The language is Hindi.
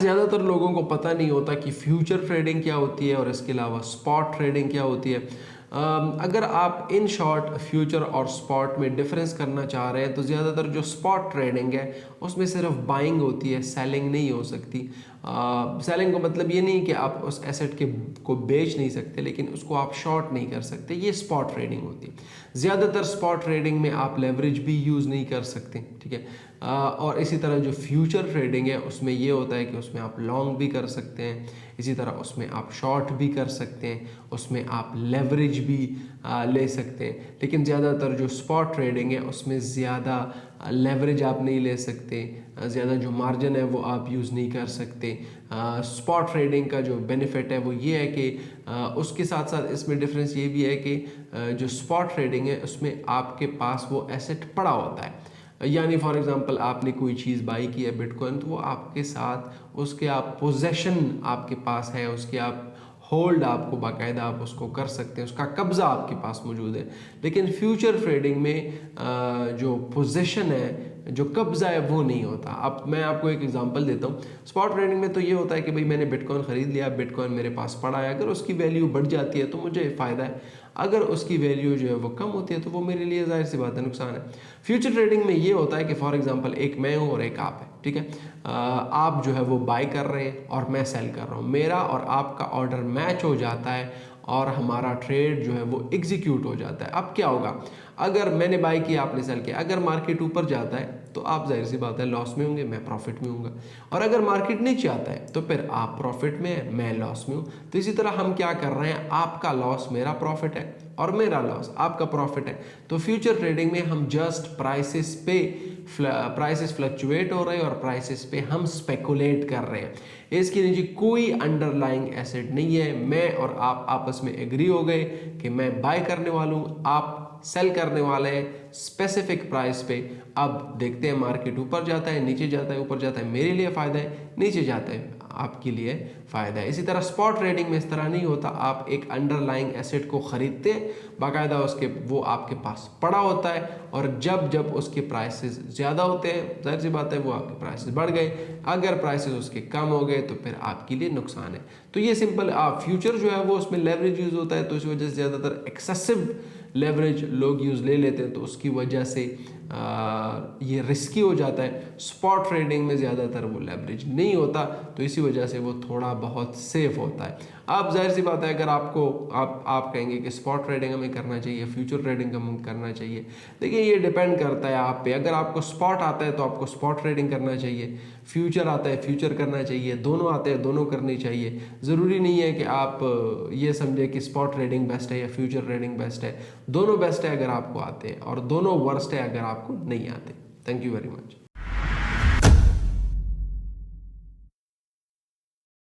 ज़्यादातर लोगों को पता नहीं होता कि फ्यूचर ट्रेडिंग क्या होती है और इसके अलावा स्पॉट ट्रेडिंग क्या होती है। अगर आप इन शॉर्ट फ्यूचर और स्पॉट में डिफरेंस करना चाह रहे हैं तो ज़्यादातर जो स्पॉट ट्रेडिंग है उसमें सिर्फ बाइंग होती है, सेलिंग नहीं हो सकती। सेलिंग का मतलब ये नहीं कि आप उस एसेट के को बेच नहीं सकते, लेकिन उसको आप शॉर्ट नहीं कर सकते, ये स्पॉट ट्रेडिंग होती है। ज़्यादातर स्पॉट ट्रेडिंग में आप लेवरेज भी यूज़ नहीं कर सकते, ठीक है। और इसी तरह जो फ्यूचर ट्रेडिंग है उसमें ये होता है कि उसमें आप लॉन्ग भी कर सकते हैं, इसी तरह उसमें आप शॉर्ट भी कर सकते हैं, उसमें आप लेवरेज भी ले सकते हैं। लेकिन ज़्यादातर जो स्पॉट ट्रेडिंग है उसमें ज़्यादा लेवरेज आप नहीं ले सकते, ज़्यादा जो मार्जिन है वो आप यूज़ नहीं कर सकते। स्पॉट ट्रेडिंग का जो बेनिफिट है वो ये है कि उसके साथ साथ इसमें डिफरेंस ये भी है कि जो स्पॉट ट्रेडिंग है उसमें आपके पास वो एसेट पड़ा होता है। यानी फॉर एग्जांपल आपने कोई चीज़ बाई की है बिटकॉइन, तो वो आपके साथ उसके आप पोजेशन आपके पास है, उसके आप होल्ड आपको बाकायदा आप उसको कर सकते हैं, उसका कब्ज़ा आपके पास मौजूद है। लेकिन फ्यूचर ट्रेडिंग में जो पोजीशन है, जो कब्ज़ा है, वो नहीं होता। अब मैं आपको एक एग्जांपल देता हूँ। स्पॉट ट्रेडिंग में तो ये होता है कि भाई मैंने बिटकॉइन ख़रीद लिया, बिटकॉइन मेरे पास पड़ा है, अगर उसकी वैल्यू बढ़ जाती है तो मुझे फ़ायदा है, अगर उसकी वैल्यू जो है वो कम होती है तो वो मेरे लिए ज़ाहिर सी बात है नुकसान है। फ्यूचर ट्रेडिंग में ये होता है कि फॉर एग्जांपल एक मैं हूँ और एक आप है, ठीक है। आप जो है वो बाय कर रहे हैं और मैं सेल कर रहा हूँ, मेरा और आपका ऑर्डर मैच हो जाता है और हमारा ट्रेड जो है वो एग्जीक्यूट हो जाता है। अब क्या होगा, अगर मैंने बाय किया, आपने सेल किया, अगर मार्केट ऊपर जाता है तो आप जाहिर सी बात है लॉस में होंगे, मैं प्रॉफिट में हूँगा, और अगर मार्केट नीचे आता है तो फिर आप प्रॉफिट में है, मैं लॉस में हूँ। तो इसी तरह हम क्या कर रहे हैं, आपका लॉस मेरा प्रॉफिट है और मेरा लॉस आपका प्रॉफिट है। तो फ्यूचर ट्रेडिंग में हम जस्ट प्राइसेस फ्लक्चुएट हो रहे हैं और प्राइसेस पे हम स्पेकुलेट कर रहे हैं। इसके नीचे कोई अंडरलाइंग एसेट नहीं है। मैं और आप आपस में एग्री हो गए कि मैं बाय करने वाला हूँ, आप सेल करने वाले हैं स्पेसिफिक प्राइस पे। अब देखते हैं मार्केट ऊपर जाता है, नीचे जाता है, ऊपर जाता है, मेरे लिए फ़ायदा है, नीचे जाता है, आपके लिए फ़ायदा है। इसी तरह स्पॉट ट्रेडिंग में इस तरह नहीं होता। आप एक अंडरलाइंग एसेट को ख़रीदते हैं, बाकायदा उसके वो आपके पास पड़ा होता है, और जब जब उसके प्राइसेस ज़्यादा होते हैं, जाहिर सी बात है वो आपके प्राइसेस बढ़ गए, अगर प्राइसेस उसके कम हो गए तो फिर आपके लिए नुकसान है। तो ये सिंपल फ्यूचर जो है वो उसमें लेवरेज यूज़ होता है, तो इस वजह से ज़्यादातर एक्सेसिव लेवरेज लोग यूज़ ले लेते हैं, तो उसकी वजह से ये रिस्की हो जाता है। स्पॉट ट्रेडिंग में ज़्यादातर वो लेवरेज नहीं होता, तो इसी वजह से वो थोड़ा बहुत सेफ होता है। अब जाहिर सी बात है अगर आपको आप कहेंगे कि स्पॉट ट्रेडिंग हमें करना चाहिए, फ्यूचर ट्रेडिंग हमें करना चाहिए, देखिए ये डिपेंड करता है आप पे। अगर आपको स्पॉट आता है तो आपको स्पॉट ट्रेडिंग करना चाहिए, फ्यूचर आता है फ्यूचर करना चाहिए, दोनों आते हैं दोनों करनी चाहिए। ज़रूरी नहीं है कि आप ये समझें कि स्पॉट ट्रेडिंग बेस्ट है या फ्यूचर ट्रेडिंग बेस्ट है। दोनों बेस्ट है अगर आपको आते हैं, और दोनों वर्स्ट है अगर आपको नहीं आते। Thank you very much.